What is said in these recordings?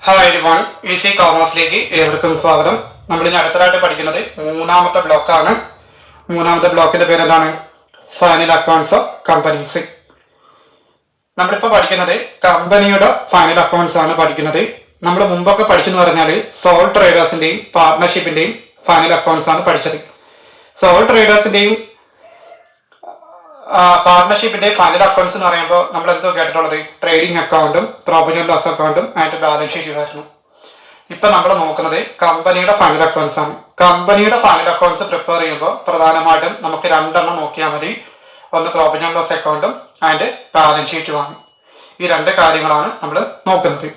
Hi everyone, easy കോമേഴ്സിലേക്ക് ഏവർക്കും സ്വാഗതം. നമ്മളിനി അടുത്തതായിട്ട് പഠിക്കുന്നത് മൂന്നാമത്തെ ബ്ലോക്കാണ്. മൂന്നാമത്തെ ബ്ലോക്കിന്റെ പേരെന്താണ്? Final accounts of companies. നമ്മളിപ്പോൾ പഠിക്കുന്നത് കമ്പനിയുടെ ഫൈനൽ അക്കൗണ്ട്സ് ആണ് പഠിക്കുന്നത്. നമ്മൾ മുമ്പൊക്കെ പഠിച്ചെന്ന് പറഞ്ഞാൽ സോൾ ട്രേഡേഴ്സിന്റെയും പാർട്ട്ണർഷിപ്പിന്റെയും ഫൈനൽ അക്കൗണ്ട്സ് ആണ് പഠിച്ചത്. സോൾ ട്രേഡേഴ്സിന്റെയും പാർട്ട്ണർഷിപ്പിന്റെ ഫൈനൽ അക്കൗണ്ട്സ് എന്ന് പറയുമ്പോൾ നമ്മൾ എന്തോ കേട്ടിട്ടുള്ളത് ട്രേഡിംഗ് അക്കൗണ്ടും പ്രോഫിറ്റ് ആൻഡ് ലോസ് അക്കൗണ്ടും ആയിട്ട് ബാലൻസ് ഷീറ്റ് ആയിരുന്നു. ഇപ്പൊ നമ്മൾ നോക്കുന്നത് കമ്പനിയുടെ ഫൈനൽ അക്കൗണ്ട്സ് ആണ്. കമ്പനിയുടെ ഫൈനൽ അക്കൗണ്ട്സ് പ്രിപ്പയർ ചെയ്യുമ്പോൾ പ്രധാനമായിട്ടും നമുക്ക് രണ്ടെണ്ണം നോക്കിയാൽ മതി. ഒന്ന് പ്രോഫിറ്റ് ആൻഡ് ലോസ് അക്കൗണ്ടും ആൻഡ് ബാലൻസ് ഷീറ്റുമാണ്. ഈ രണ്ട് കാര്യങ്ങളാണ് നമ്മൾ നോക്കുന്നത്.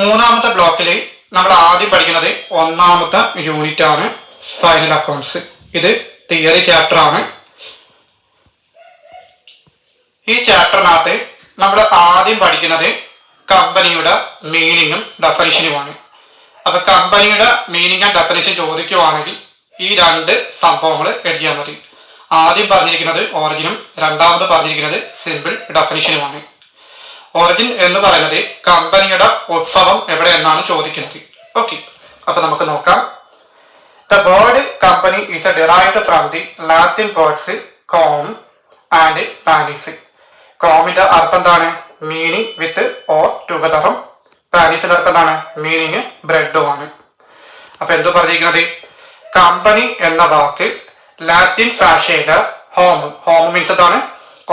മൂന്നാമത്തെ ബ്ലോക്കിൽ നമ്മൾ ആദ്യം പഠിക്കുന്നത് ഒന്നാമത്തെ യൂണിറ്റ് ആണ് ഫൈനൽ അക്കൗണ്ട്സ്. ഇത് തിയറി ചാപ്റ്റർ ആണ്. ഈ ചാപ്റ്ററിനകത്ത് നമ്മൾ ആദ്യം പഠിക്കുന്നത് കമ്പനിയുടെ മീനിങ്ങും ഡെഫിനിഷനുമാണ്. അപ്പൊ കമ്പനിയുടെ മീനിങ് ആൻഡ് ഡെഫിനിഷൻ ചോദിക്കുവാണെങ്കിൽ ഈ രണ്ട് സംഭവങ്ങൾ എഴുതിയാൽ മതി. ആദ്യം പറഞ്ഞിരിക്കുന്നത് ഒറിജിനും രണ്ടാമത് പറഞ്ഞിരിക്കുന്നത് സിമ്പിൾ ഡെഫിനിഷനുമാണ്. ഒറിജിൻ എന്ന് പറയുന്നത് കമ്പനിയുടെ ഉത്ഭവം എവിടെ എന്നാണ് ചോദിക്കുന്നത്. ഓക്കെ, അപ്പൊ നമുക്ക് നോക്കാം. The word company is derived from the Latin words com and panis. കോമിന്റെ അർത്ഥം എന്താണ്? മീനിങ് വിത്ത് ഓർ ടുഗദറും പാരീസിന്റെ അർത്ഥം എന്താണ്? മീനിങ് ബ്രെഡുമാണ്. അപ്പൊ എന്തു പറഞ്ഞിരിക്കുന്നത്? കമ്പനി എന്ന വാക്ക് ലാറ്റിൻ ഭാഷയില് ഹോം മീൻസ് എന്താണ്?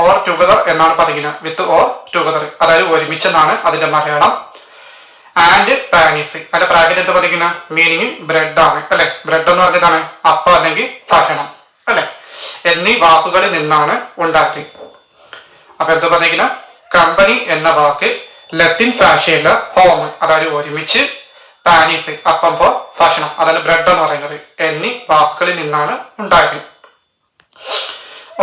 ഓർ ടുഗദർ എന്നാണ് പറയുന്നത്. വിത്ത് ഓർ ടുഗദർ, അതായത് ഒരുമിച്ചെന്നാണ് അതിന്റെ മലയാളം. ആൻഡ് പാനീസ് അതിന്റെ ബ്രാക്കറ്റ് എന്ത് പറയുന്ന മീനിങ് ബ്രെഡ് ആണ് അല്ലെ. ബ്രെഡ് എന്ന് പറഞ്ഞതാണ് അപ്പം അല്ലെങ്കിൽ ഭക്ഷണം അല്ലെ. എന്നീ വാക്കുകളിൽ നിന്നാണ് ഉണ്ടാക്കി. അപ്പൊ എന്താ പറഞ്ഞിരിക്കുന്ന കമ്പനി എന്ന വാക്ക് ലത്തിൻ ഭാഷയിലെ ഹോം അതായത് ഒരുമിച്ച്, പാനീസ് അപ്പം ഫോർ ഭക്ഷണം അതായത് ബ്രെഡ് എന്ന് പറയുന്നത് എന്നീ വാക്കുകളിൽ നിന്നാണ് ഉണ്ടായത്.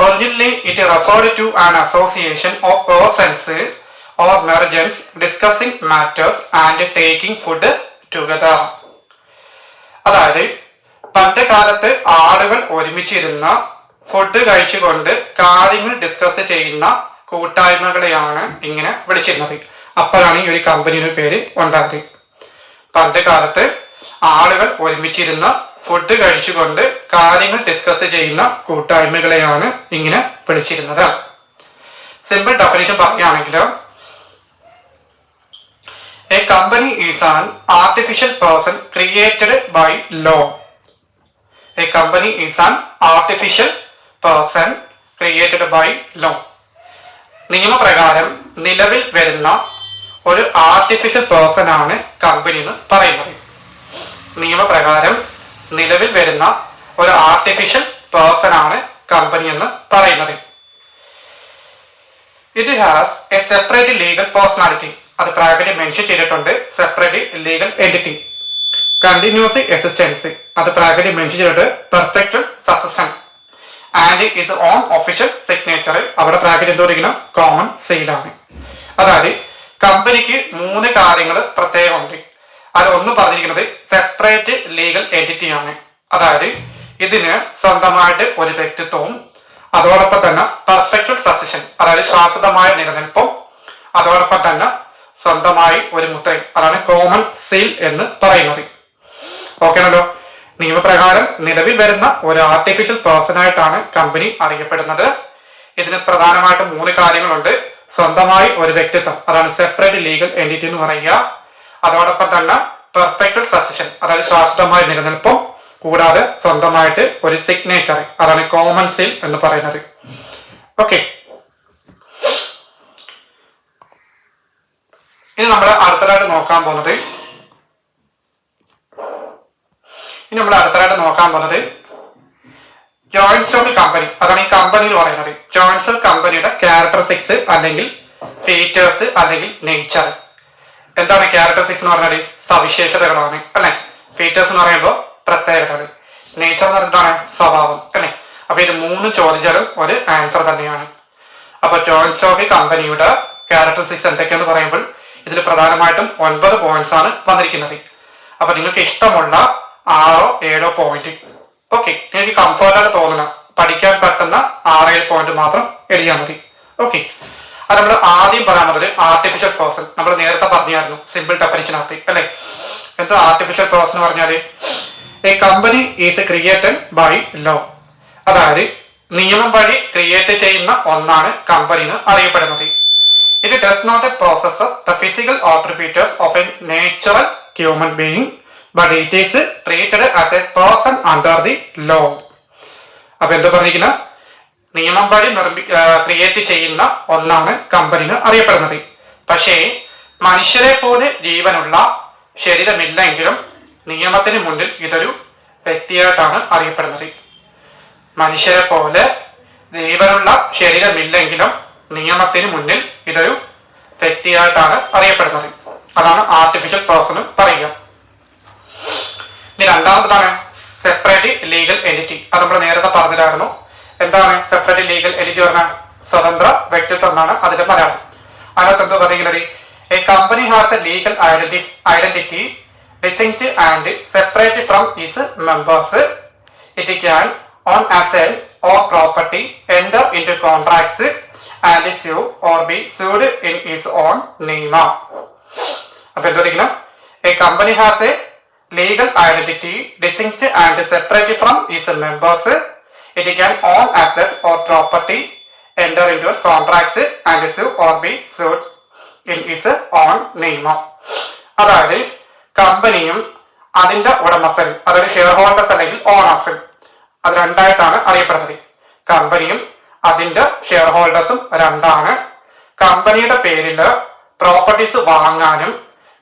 Originally it referred to an association of persons or merchants discussing matters and taking food together. അതായത് പണ്ട് കാലത്ത് ആളുകൾ ഒരുമിച്ചിരുന്ന ഫുഡ് കഴിച്ചുകൊണ്ട് കാര്യങ്ങൾ ഡിസ്കസ് ചെയ്യുന്ന കൂട്ടായ്മകളെയാണ് ഇങ്ങനെ വിളിച്ചിരുന്നത്. അപ്പോഴാണ് ഈ ഒരു കമ്പനിയുടെ പേര് ഉണ്ടായത്. പണ്ട് കാലത്ത് ആളുകൾ ഒരുമിച്ചിരുന്ന ഫുഡ് കഴിച്ചുകൊണ്ട് കാര്യങ്ങൾ ഡിസ്കസ് ചെയ്യുന്ന കൂട്ടായ്മകളെയാണ് ഇങ്ങനെ വിളിച്ചിരുന്നത്. സിമ്പിൾ ഡെഫിനിഷൻ പറയുകയാണെങ്കിൽ a company is an artificial person created by law. A company is an artificial person created by law. നിയമപ്രകാരം നിലവിൽ വരുന്ന ഒരു ആർട്ടിഫിഷ്യൽ പേഴ്സൺ ആണ് കമ്പനി എന്ന് പറയുന്നത്. നിയമപ്രകാരം നിലവിൽ വരുന്ന ഒരു ആർട്ടിഫിഷ്യൽ പേഴ്സൺ ആണ് കമ്പനി എന്ന് പറയുന്നത്. It has A separate legal personality. അത് ബ്രാക്കറ്റിൽ മെൻഷൻ ചെയ്തിട്ടുണ്ട്. Separate legal entity. Continuous existence. അത് ബ്രാക്കറ്റിൽ മെൻഷൻ ചെയ്തിട്ട് perfect succession and is on official signature. അവിടെ ബ്രാക്കറ്റ് എന്തോ ഇരിക്കണം കോമൺ സെയിലാണ്. അതായത് കമ്പനിക്ക് മൂന്ന് കാര്യങ്ങൾ പ്രത്യേകമുണ്ട്. അത് ഒന്ന് പറഞ്ഞിരിക്കുന്നത് സെപ്പറേറ്റ് ലീഗൽ എൻറ്റിറ്റി ആണ്. അതായത് ഇതിന് സ്വന്തമായിട്ട് ഒരു വ്യക്തിത്വവും അതോടൊപ്പം തന്നെ പെർഫെക്റ്റ് സക്സഷൻ അതായത് ശാശ്വതമായ നിലനിൽപ്പും അതോടൊപ്പം തന്നെ സ്വന്തമായി ഒരു മുദ്രയും അതാണ് കോമൺ സെയിൽ എന്ന് പറയുന്നത്. ഓക്കെ ആണല്ലോ. നിയമപ്രകാരം നിലവിൽ വരുന്ന ഒരു ആർട്ടിഫിഷ്യൽ പേഴ്സൺ ആയിട്ടാണ് കമ്പനി അറിയപ്പെടുന്നത്. ഇതിന് പ്രധാനമായിട്ടും മൂന്ന് കാര്യങ്ങളുണ്ട്. സ്വന്തമായി ഒരു വ്യക്തിത്വം അതാണ് സെപ്പറേറ്റ് ലീഗൽ എൻറ്റിറ്റി എന്ന് പറയുക. അതോടൊപ്പം തന്നെ പെർഫെക്റ്റ് സക്സഷൻ അതായത് ശാശ്വതമായ നിലനിൽപ്പും കൂടാതെ സ്വന്തമായിട്ട് ഒരു സിഗ്നേച്ചർ അതാണ് കോമൺ സെയിൽ എന്ന് പറയുന്നത്. ഓക്കെ, ഇനി നമ്മൾ അടുത്തതായിട്ട് നോക്കാൻ പോകുന്നത് ജോയിന്റ്സ് ഓഫ് കമ്പനി. അതാണ് ഈ കമ്പനി എന്ന് പറയുന്നത്. ജോയിന്റ്സ് ഓഫ് കമ്പനിയുടെ ക്യാരക്ടറിസ്റ്റിക്സ് അല്ലെങ്കിൽ ഫീച്ചേഴ്സ് അല്ലെങ്കിൽ നേച്ചർ. എന്താണ് ക്യാരക്ടറിസ്റ്റിക്സ് എന്ന് പറഞ്ഞാൽ സവിശേഷതകളാണ് അല്ലെ. ഫീച്ചേഴ്സ് എന്ന് പറയുമ്പോൾ പ്രത്യേകതകൾ. നേച്ചർ എന്ന് പറഞ്ഞിട്ടാണ് സ്വഭാവം അല്ലെ. അപ്പൊ ഇത് മൂന്ന് ചോദിച്ചാലും ഒരു ആൻസർ തന്നെയാണ്. അപ്പൊ ജോയിന്റ്സ് ഓഫ് കമ്പനിയുടെ ക്യാരക്ടറിസ്റ്റിക്സ് എന്തൊക്കെയാന്ന് പറയുമ്പോൾ ഇതിൽ പ്രധാനമായിട്ടും 9 പോയിന്റ്സ് ആണ് വന്നിരിക്കുന്നത്. അപ്പൊ നിങ്ങൾക്ക് ഇഷ്ടമുള്ള 6 7 പോയിന്റ് ഓക്കെ നിങ്ങൾക്ക് കംഫർട്ടായിട്ട് തോന്നുന്ന പഠിക്കാൻ പറ്റുന്ന 6-7 പോയിന്റ് മാത്രം എഴുതിയാൽ മതി. ഓക്കെ, അത് നമ്മൾ ആദ്യം പറയാൻ പറ്റത് ആർട്ടിഫിഷ്യൽ പേഴ്സൺ. നമ്മൾ നേരത്തെ പറഞ്ഞായിരുന്നു സിമ്പിൾ ഡെഫിനിഷനകത്ത് അല്ലെ. എന്താ ആർട്ടിഫിഷ്യൽ പേഴ്സൺ എന്ന് പറഞ്ഞാല് a company is created by law. അതായത് നിയമം വഴി ക്രിയേറ്റ് ചെയ്യുന്ന ഒന്നാണ് കമ്പനി എന്ന് അറിയപ്പെടുന്നത്. It does not process the physical attributes of a natural human being but it is treated as a person under the law. അപ്പൊ എന്താ പറഞ്ഞിരിക്കുന്ന നിയമം വഴി ക്രിയേറ്റ് ചെയ്യുന്ന ഒന്നാണ് കമ്പനി എന്ന് അറിയപ്പെടുന്നത്. പക്ഷേ മനുഷ്യരെ പോലെ ജീവനുള്ള ശരീരമില്ലെങ്കിലും നിയമത്തിന് മുന്നിൽ ഇതൊരു വ്യക്തിയായിട്ടാണ് അറിയപ്പെടുന്നത്. മനുഷ്യരെ പോലെ ജീവനുള്ള ശരീരമില്ലെങ്കിലും നിയമത്തിന് മുന്നിൽ ഇതൊരു വ്യക്തിയായിട്ടാണ് അറിയപ്പെടുന്നത്. അതാണ് ആർട്ടിഫിഷ്യൽ പേഴ്സൺ പറയുക. ഇനി രണ്ടാമതാണ് സെപ്പറേറ്റ് ലീഗൽ എൻറ്റിറ്റി. അത് നമ്മൾ നേരത്തെ പറഞ്ഞിട്ടായിരുന്നു. എന്താണ് സെപ്പറേറ്റ് ലീഗൽ എൻറ്റിറ്റി പറഞ്ഞാൽ സ്വതന്ത്ര വ്യക്തിത്വം എന്നാണ് അതിന്റെ മലയാളം. അതിനകത്ത് എന്താ പറയുന്നത് A company has A legal identity distinct and separate from its members. It can own asset or property, enter into contracts and sue or be sued in its own name. അപ്പോൾ എന്താ പറയുന്നത് A company has A legal identity distinct and separate from its members. It can own asset or property, enter into contracts and sue or be sued in its own name. അതായത് കമ്പനിയും അതിന്റെ ഉടമസ്ഥരും, അതായത് share holders അല്ലെങ്കിൽ owners, അത് രണ്ടായിട്ടാണ് അറിയപ്പെടുന്നത്. കമ്പനിയും അതിന്റെ share ഹോൾഡേഴ്സും രണ്ടാണ്. കമ്പനിയുടെ പേരിൽ പ്രോപ്പർട്ടീസ് വാങ്ങാനും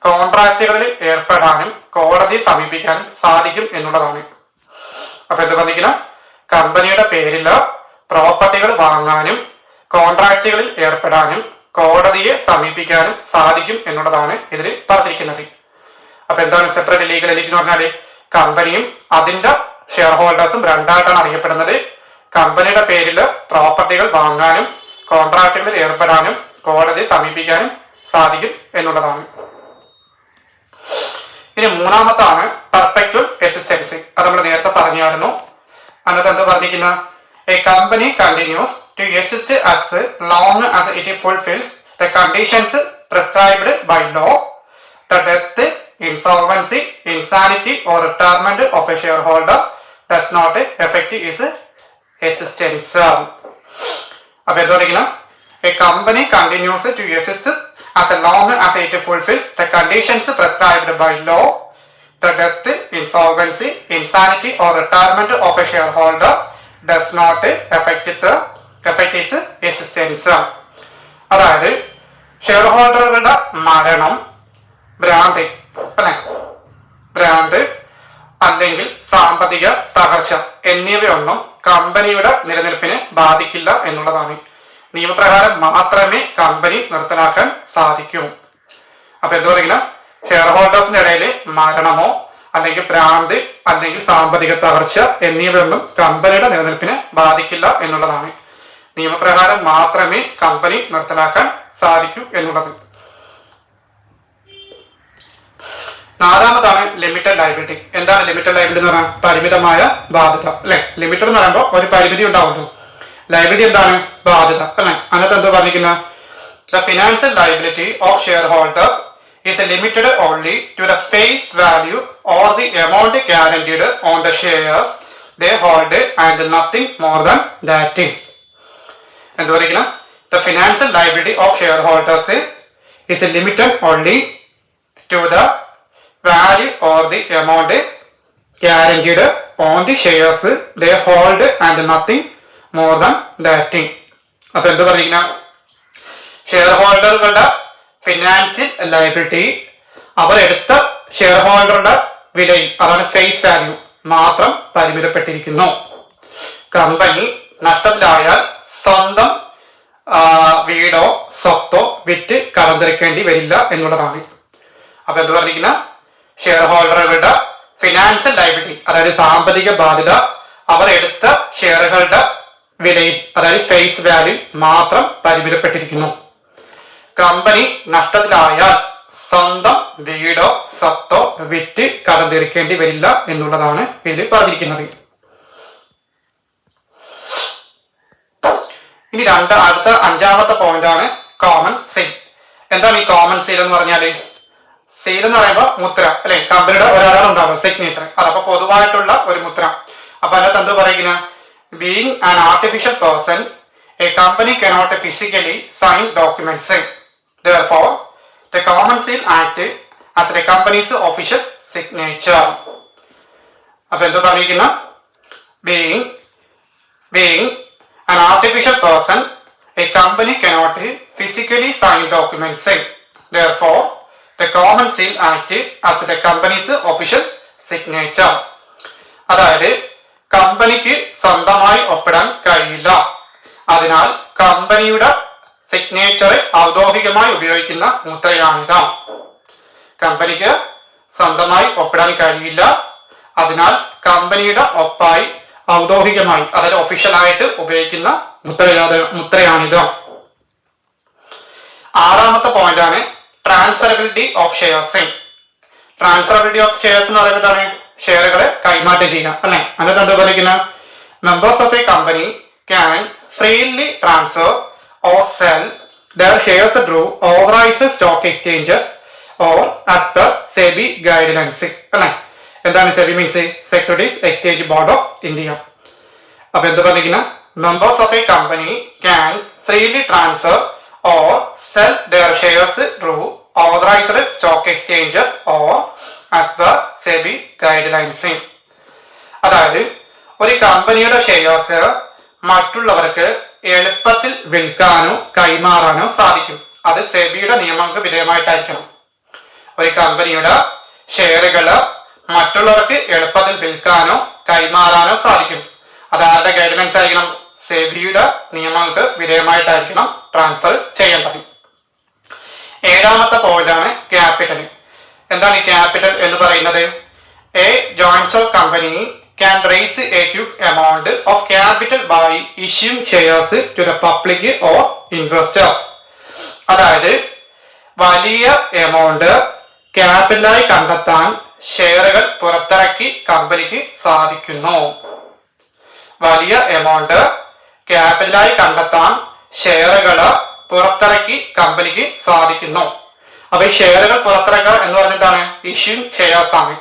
കോൺട്രാക്റ്റുകളിൽ ഏർപ്പെടാനും കോടതിയെ സമീപിക്കാനും സാധിക്കും എന്നുള്ളതാണ്. അപ്പൊ എന്ത് പറഞ്ഞിരിക്കുന്ന കമ്പനിയുടെ പേരിൽ പ്രോപ്പർട്ടികൾ വാങ്ങാനും കോൺട്രാക്റ്റുകളിൽ ഏർപ്പെടാനും കോടതിയെ സമീപിക്കാനും സാധിക്കും എന്നുള്ളതാണ് ഇതിൽ പറഞ്ഞിരിക്കുന്നത്. അപ്പൊ എന്താണ് സെപ്പറേറ്റ് ലീഗൽ എൻറ്റിറ്റി എന്ന് പറഞ്ഞാല് കമ്പനിയും അതിന്റെ ഷെയർ ഹോൾഡേഴ്സും രണ്ടായിട്ടാണ് അറിയപ്പെടുന്നത്. കമ്പനിയുടെ പേരിൽ പ്രോപ്പർട്ടികൾ വാങ്ങാനും കോൺട്രാക്റ്റുകളിൽ ഏർപ്പെടാനും കോടതിയെ സമീപിക്കാനും സാധിക്കും എന്നുള്ളതാണ്. ഇനി മൂന്നാമത്താണ് പെർപെക്ച്വൽ എക്സിസ്റ്റൻസ്. അത് നമ്മൾ നേരത്തെ പറഞ്ഞായിരുന്നു. അതിനകത്ത് എന്താ പറഞ്ഞിരിക്കുന്ന a company continues to exist as long as it fulfils the conditions prescribed by law. The death, insolvency, insanity or retirement of a shareholder does not affect its existence. അപ്പോൾ എന്താ പറയുക a company continues to exist as long as it fulfills the conditions prescribed by law. The death, insolvency, insanity or retirement of a shareholder does not affect its existence. അതായത് share ഹോൾഡറുകളുടെ മരണം, ഭ്രാന്ത് അല്ലെങ്കിൽ സാമ്പത്തിക തകർച്ച എന്നിവയൊന്നും കമ്പനിയുടെ നിലനിൽപ്പിനെ ബാധിക്കില്ല എന്നുള്ളതാണ്. നിയമപ്രകാരം മാത്രമേ കമ്പനി നിർത്തലാക്കാൻ സാധിക്കൂ. അപ്പൊ എന്താ പറയുക ഷെയർ ഹോൾഡേഴ്സിന്റെ ഇടയിൽ മരണമോ അല്ലെങ്കിൽ ഭ്രാന്ത് അല്ലെങ്കിൽ സാമ്പത്തിക തകർച്ച എന്നിവയൊന്നും കമ്പനിയുടെ നിലനിൽപ്പിനെ ബാധിക്കില്ല എന്നുള്ളതാണ്. നിയമപ്രകാരം മാത്രമേ കമ്പനി നിർത്തലാക്കാൻ സാധിക്കൂ എന്നുള്ളത്. നാലാമതാണ് ലിമിറ്റഡ് ലയബിലിറ്റി. എന്താണ് ലിമിറ്റഡ് ലയബിലിറ്റി എന്ന് പറഞ്ഞാൽ പരിമിതമായ ബാധ്യത അല്ലെ. ലിമിറ്റഡ് എന്ന് പറയുമ്പോൾ ഒരു പരിമിതി ഉണ്ടാവുമല്ലോ. ലയബിലിറ്റി എന്താണ് ബാധ്യത അല്ലെ. അതിനകത്ത് എന്താ പറഞ്ഞിരിക്കുന്ന the financial liability of shareholders is limited only to the face value or the amount guaranteed on the shares they hold and nothing more than that. എന്താ പറയുക the financial liability of shareholders is limited only to the value or the amount guaranteed on the shares they hold and nothing more than that. അപ്പൊ എന്ത് പറയുന്ന share ഹോൾഡറുകളുടെ financial liability അവരെടുത്ത share ഹോൾഡറുടെ വിലയിൽ, അതാണ് face value, മാത്രം പരിമിതപ്പെട്ടിരിക്കുന്നു. Company നഷ്ടത്തിലായാൽ സ്വന്തം വീടോ സ്വത്തോ വിറ്റ് കടം തീർക്കേണ്ടി വരില്ല എന്നുള്ളതാണ്. അപ്പൊ എന്ത് പറഞ്ഞിരിക്കുന്ന ഷെയർ ഹോൾഡറുകളുടെ ഫിനാൻഷ്യൽ ലയബിലിറ്റി, അതായത് സാമ്പത്തിക ബാധ്യത അവർ എടുത്ത ഷെയറുകളുടെ വിലയിൽ, അതായത് ഫേസ് വാല്യൂ മാത്രം പരിമിതപ്പെട്ടിരിക്കുന്നു. കമ്പനി നഷ്ടത്തിലായാൽ സ്വന്തം വീടോ സ്വത്തോ വിറ്റ് കടം തീർക്കേണ്ടി വരില്ല എന്നുള്ളതാണ് ഇതിൽ പറഞ്ഞിരിക്കുന്നത്. ഇനി അടുത്ത അഞ്ചാമത്തെ പോയിന്റ് ആണ് കോമൺ സെയിൽ. എന്താണ് ഈ കോമൺ സെയിൽ എന്ന് പറഞ്ഞാല്? സെയിൽ എന്ന് പറയുമ്പോൾ മുദ്ര അല്ലെ, കമ്പനിയുടെ ഒരാളുണ്ടാവും സിഗ്നേച്ചർ, അതപ്പോ പൊതുവായിട്ടുള്ള ഒരു മുദ്ര. അപ്പൊ അതിനകത്ത് എന്ത് പറയുന്ന, being an artificial person a company cannot physically sign documents, therefore the common seal act as the company's official signature. അപ്പൊ എന്ത് പറയുന്ന, being an artificial person a company cannot physically sign documents, therefore the common seal act as the company's official signature. അതായത് കമ്പനിക്ക് സ്വന്തമായി ഒപ്പിടാൻ കഴിയില്ല, അതിനാൽ കമ്പനിയുടെ സിഗ്നേച്ചർ ഔദ്യോഗികമായി ഉപയോഗിക്കുന്ന മുദ്രയാണിത്. കമ്പനിക്ക് സ്വന്തമായി ഒപ്പിടാൻ കഴിയില്ല, അതിനാൽ കമ്പനിയുടെ ഒപ്പായി ഔദ്യോഗികമായി അതായത് ഒഫീഷ്യലായിട്ട് ഉപയോഗിക്കുന്ന മുദ്രയാണിത്. ആറാമത്തെ പോയിന്റ് ആണ് transferability of shares. Transferability of shares എന്ന് പറയുന്നതാണ് ഷെയറുകളെ കൈമാറ്റം ചെയ്യുക അല്ലെ. അതിനകത്ത് എന്താ പറയുന്ന, members of A company can freely transfer or sell their shares through authorized stock exchanges or as per SEBI guidelines. അല്ലേ, എന്താണ് SEBI means? Securities exchange board of India. അപ്പൊ എന്ത് പറഞ്ഞിരിക്കുന്ന, members of A company can freely transfer or sell their shares through authorized stock exchanges or as per SEBI guidelines. അതായത് ഒരു കമ്പനിയുടെ shares മറ്റുള്ളവർക്ക് എളുപ്പത്തിൽ വിൽക്കാനോ കൈമാറാനോ സാധിക്കും. അത് സെബിയുടെ നിയമങ്ങൾക്ക് വിധേയമായിട്ടായിരിക്കണം. ഒരു കമ്പനിയുടെ ഷെയറുകൾ മറ്റുള്ളവർക്ക് എളുപ്പത്തിൽ വിൽക്കാനോ കൈമാറാനോ സാധിക്കും. അത് ആരുടെ ഗൈഡൻസ് ആയിരിക്കണം? സെബിയുടെ നിയമങ്ങൾക്ക് വിധേയമായിട്ടായിരിക്കണം ട്രാൻസ്ഫർ ചെയ്യേണ്ടത്. ഏഴാമത്തെ പോയിന്റ് ആണ് ക്യാപിറ്റൽ. എന്താണ് ഈ ക്യാപിറ്റൽ എന്ന് പറയുന്നത്? A joint company can raise a huge amount of capital by issuing shares to the public or investors. അതായത് വലിയ എമൗണ്ട് ക്യാപിറ്റലായി കണ്ടെത്താൻ ഷെയറുകൾ പുറത്തിറക്കി കമ്പനിക്ക് സാധിക്കുന്നു. വലിയ എമൗണ്ട് ക്യാപിറ്റലായി കണ്ടെത്താൻ ഷെയറുകൾ പുറത്തിറക്കി കമ്പനിക്ക് സാധിക്കുന്നു. അപ്പൊ ഈ ഷെയറുകൾ പുറത്തിറക്കുക എന്ന് പറഞ്ഞിട്ടാണ് ഇഷ്യൂ ഷെയർസ് ആണ്.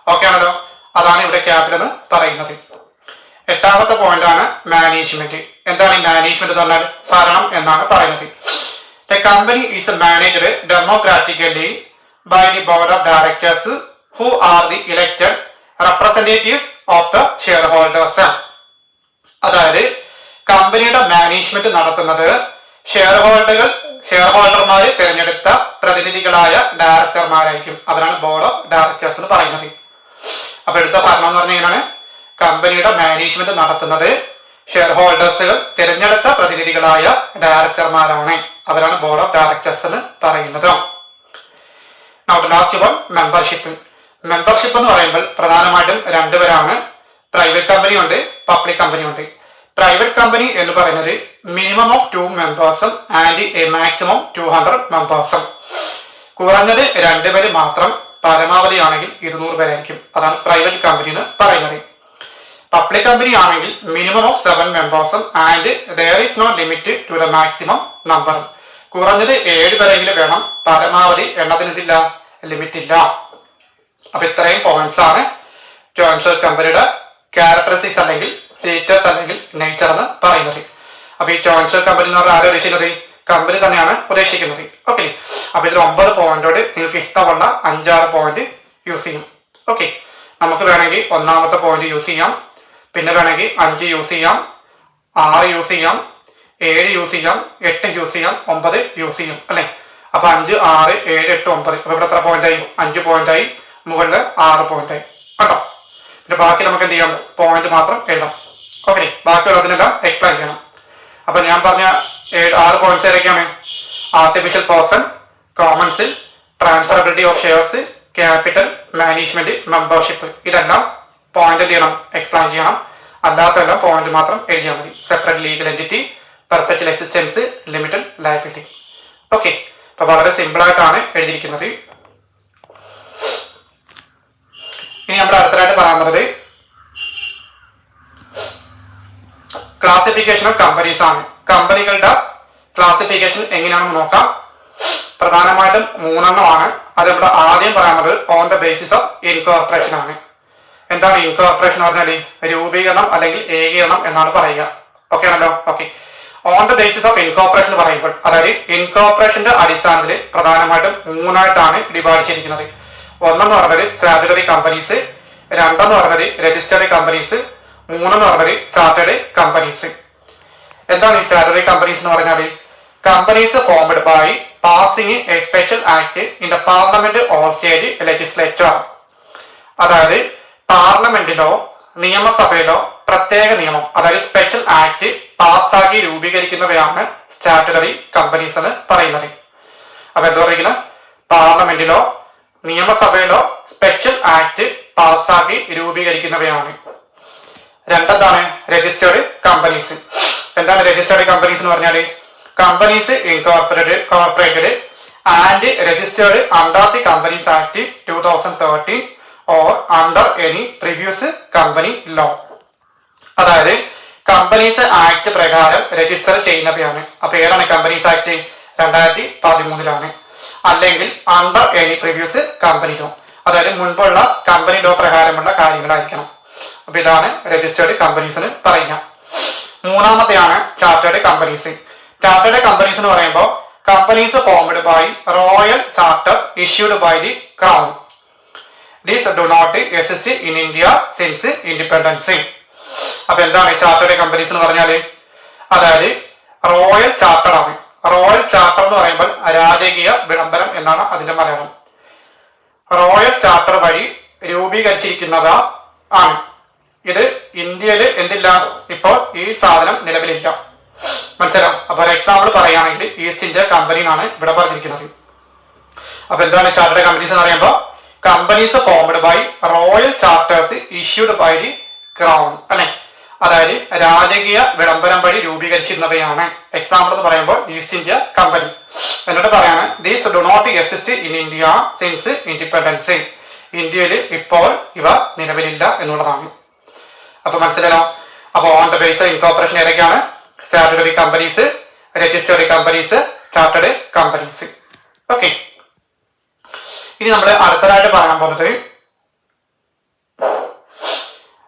ഓക്കെ ആണല്ലോ, അതാണ് ഇവിടെ ക്യാപിറ്റൽ എന്ന് പറയുന്നത്. എട്ടാമത്തെ പോയിന്റ് ആണ് മാനേജ്മെന്റ്. എന്താണ് ഈ മാനേജ്മെന്റ് എന്ന് പറഞ്ഞാൽ? ഭരണം എന്നാണ് പറയുന്നത്. The company is managed democratically by the board of directors who are the elected representatives of the shareholders. അതായത് കമ്പനിയുടെ മാനേജ്മെന്റ് നടത്തുന്നത് ഷെയർ ഹോൾഡർമാര് തിരഞ്ഞെടുത്ത പ്രതിനിധികളായ ഡയറക്ടർമാരായിരിക്കും. അവരാണ് ബോർഡ് ഓഫ് ഡയറക്ടേഴ്സ് എന്ന് പറയുന്നത്. അപ്പൊ എടുത്ത ഭരണം എന്ന് പറഞ്ഞാൽ ഇങ്ങനെയാണ്, കമ്പനിയുടെ മാനേജ്മെന്റ് നടത്തുന്നത് ഷെയർ ഹോൾഡേഴ്സുകൾ തിരഞ്ഞെടുത്ത പ്രതിനിധികളായ ഡയറക്ടർമാരാണ്. അവരാണ് ബോർഡ് ഓഫ് ഡയറക്ടേഴ്സ് എന്ന് പറയുന്നത്. Last one membership. മെമ്പർഷിപ്പ് എന്ന് പറയുമ്പോൾ പ്രധാനമായിട്ടും രണ്ടുപേരാണ്. പ്രൈവറ്റ് കമ്പനി ഉണ്ട്, പബ്ലിക് കമ്പനി ഉണ്ട്. പ്രൈവറ്റ് കമ്പനി എന്ന് പറയുന്നത് മിനിമം ഓഫ് 2 മെമ്പേഴ്സും ആൻഡ് എ മാക്സിമം 200 മെമ്പേഴ്സും. കുറഞ്ഞത് 2 പേര് മാത്രം, പരമാവധി ആണെങ്കിൽ 200 പേരായിരിക്കും. അതാണ് പ്രൈവറ്റ് കമ്പനി എന്ന് പറയുന്നത്. പബ്ലിക് കമ്പനി ആണെങ്കിൽ മിനിമം ഓഫ് 7 മെമ്പേഴ്സും and there is no limit to the maximum number. കുറഞ്ഞത് 7 പേരെങ്കിലും വേണം, പരമാവധി എണ്ണത്തിന് ഇതില്ല, ലിമിറ്റ് ഇല്ല. അപ്പൊ ഇത്രയും പോയിന്റ്സ് ആണ് ജോയിന്റ് കമ്പനിയുടെ ക്യാരക്ടറിസ്റ്റിക്സ് അല്ലെങ്കിൽ ഫീച്ചേഴ്സ് അല്ലെങ്കിൽ നേച്ചർ എന്ന് പറയുന്നത്. അപ്പൊ ഈ ജോയിന്റ് കമ്പനി എന്ന് പറഞ്ഞാൽ ആരും ഉദ്ദേശിക്കുന്നത് കമ്പനി തന്നെയാണ് ഉദ്ദേശിക്കുന്നത്. ഓക്കെ, അപ്പൊ ഇതിൽ 9 പോയിന്റോട് നിങ്ങൾക്ക് ഇഷ്ടമുള്ള 5-6 പോയിന്റ് യൂസ് ചെയ്യും. ഓക്കെ, നമുക്ക് വേണമെങ്കിൽ ഒന്നാമത്തെ പോയിന്റ് യൂസ് ചെയ്യാം, പിന്നെ വേണമെങ്കിൽ 5 യൂസ് ചെയ്യാം, 6 യൂസ് ചെയ്യാം, 7 യൂസ് ചെയ്യാം, 8 യൂസ് ചെയ്യാം, 9 യൂസ് ചെയ്യും അല്ലെ. അപ്പൊ 5, 6, 7, 8, 9. അപ്പൊ ഇവിടെ എത്ര പോയിന്റ് ആയി? 5 പോയിന്റ് ആയി. മുകളിൽ 6 പോയിന്റ് ആയി കേട്ടോ. പിന്നെ ബാക്കി നമുക്ക് എന്ത് ചെയ്യാം? പോയിന്റ് മാത്രം എഴുതാം. ഓക്കെ, ബാക്കിയുള്ളതിനെല്ലാം എക്സ്പ്ലെയിൻ ചെയ്യണം. അപ്പൊ ഞാൻ പറഞ്ഞ 6 പോയിന്റ്സ് ഏതൊക്കെയാണ്? Artificial person, common sale, transferability of shares, capital, management, membership. ഇതെല്ലാം പോയിന്റ് എന്ത് ചെയ്യണം? എക്സ്പ്ലെയിൻ ചെയ്യണം. അല്ലാത്തെല്ലാം പോയിന്റ് മാത്രം എഴുതിയാൽ മതി. Separate legal entity, perpetual existence, limited liability. Okay, അപ്പൊ വളരെ സിമ്പിൾ ആയിട്ടാണ് എഴുതിയിരിക്കുന്നത്. ഇനി നമ്മുടെ അടുത്തതായിട്ട് പറയുന്നത് ക്ലാസിഫിക്കേഷൻ ഓഫ് കമ്പനീസ് ആണ്. കമ്പനികളുടെ ക്ലാസിഫിക്കേഷൻ എങ്ങനെയാണെന്ന് നോക്കാം. പ്രധാനമായിട്ടും 3 അത് ഇവിടെ ആദ്യം പറയുന്നത് on the basis of incorporation ആണ്. എന്താണ് ഇൻകോർപ്പറേഷൻ പറഞ്ഞാൽ? രൂപീകരണം അല്ലെങ്കിൽ ഏകീകരണം എന്നാണ് പറയുക. ഓക്കെ ആണല്ലോ? Okay. On the basis of incorporation പറയുമ്പോൾ അതായത് ഇൻകോർപ്പറേഷന്റെ അടിസ്ഥാനത്തിൽ പ്രധാനമായിട്ടും 3 ഡിവൈഡ് ചെയ്തിരിക്കുന്നത്. ഒന്നെന്ന് പറഞ്ഞത് സ്റ്റാറ്റ്യൂട്ടറി കമ്പനീസ്, 2 പറഞ്ഞത് രജിസ്റ്റേർഡ് കമ്പനീസ്, 3 പറഞ്ഞത് ചാർട്ടേഡ് കമ്പനീസ്. എന്താണ് ഈ സ്റ്റാറ്റ്യൂട്ടറി കമ്പനീസ് എന്ന് പറഞ്ഞാൽ? Companies formed by passing a special act in the parliament or state legislature. അതായത് പാർലമെന്റിലോ നിയമസഭയിലോ പ്രത്യേക നിയമം അതായത് സ്പെഷ്യൽ ആക്ട് പാസ്സാക്കി രൂപീകരിക്കുന്നവയാണ് സ്റ്റാറ്റ്യൂട്ടറി കമ്പനീസ് എന്ന് പറയുന്നത്. അപ്പൊ എന്താ പറയുന്നത്? പാർലമെന്റിലോ നിയമസഭയിലോ സ്പെഷ്യൽ ആക്ട് പാസ്സാക്കി രൂപീകരിക്കുന്നവയാണ്. 2 രജിസ്റ്റേർഡ് കമ്പനീസ്. എന്താണ് രജിസ്റ്റേർഡ് കമ്പനീസ് എന്ന് പറഞ്ഞാല്? Companies incorporated and registered under the companies act 2013 or under any previous company law. അതായത് കമ്പനീസ് ആക്ട് പ്രകാരം രജിസ്റ്റർ ചെയ്യുന്നവയാണ്. അപ്പൊ ഏതാണ് കമ്പനീസ് ആക്ട്? 2013 അല്ലെങ്കിൽ under any previous company law, അതായത് മുൻപുള്ള കമ്പനി ലോ പ്രകാരമുള്ള കാര്യങ്ങളായിരിക്കണം. അപ്പൊ ഇതാണ് രജിസ്റ്റേർഡ് കമ്പനീസ് എന്ന് പറയുക. 3 ചാർട്ടേഡ് കമ്പനീസ്. ചാർട്ടേഡ് കമ്പനീസ് എന്ന് പറയുമ്പോൾ companies formed by royal charters issued by the crown. These do not exist in India since independence. അപ്പൊ എന്താണ് ചാർട്ടേഡ് കമ്പനീസ് എന്ന് പറഞ്ഞാല്? അതായത് റോയൽ ചാർട്ടർ ആണ്. റോയൽ ചാർട്ടർ എന്ന് പറയുമ്പോൾ രാജകീയ വിളംബരം എന്നാണ് അതിന്റെ മലയാളം. റോയൽ ചാർട്ടർ വഴി രൂപീകരിച്ചിരിക്കുന്നത് ആണ്. ഇത് ഇന്ത്യയിൽ എന്തില്ല? ഇപ്പോൾ ഈ സാധനം നിലവിലില്ല. മനസ്സിലാവും? അപ്പൊ ഒരു എക്സാമ്പിൾ പറയുകയാണെങ്കിൽ ഈസ്റ്റ് ഇന്ത്യ കമ്പനി എന്നാണ് ഇവിടെ പറഞ്ഞിരിക്കുന്നത്. അപ്പൊ എന്താണ് ചാർട്ടേഡ് കമ്പനീസ് എന്ന് പറയുമ്പോൾ companies formed by royal charters issued by the crown അല്ലെ, അതായത് രാജകീയ വിളംബരം വഴി രൂപീകരിച്ചിരുന്നവയാണ്. എക്സാമ്പിൾ എന്ന് പറയുമ്പോൾ ഈസ്റ്റ് ഇന്ത്യ കമ്പനി. എന്നിട്ട് പറയാണ് these do not exist in India since independence. ഇന്ത്യയിൽ ഇപ്പോൾ ഇവ നിലവിലില്ല എന്നുള്ളതാണ്. അപ്പൊ മനസ്സിലായോ? അപ്പൊ on the base of incorporation ഏതൊക്കെയാണ്? Statutory companies, registered companies, chartered companies. Okay. ഇനി നമ്മൾ അടുത്തതായിട്ട് പറയാൻ പോകുന്നത്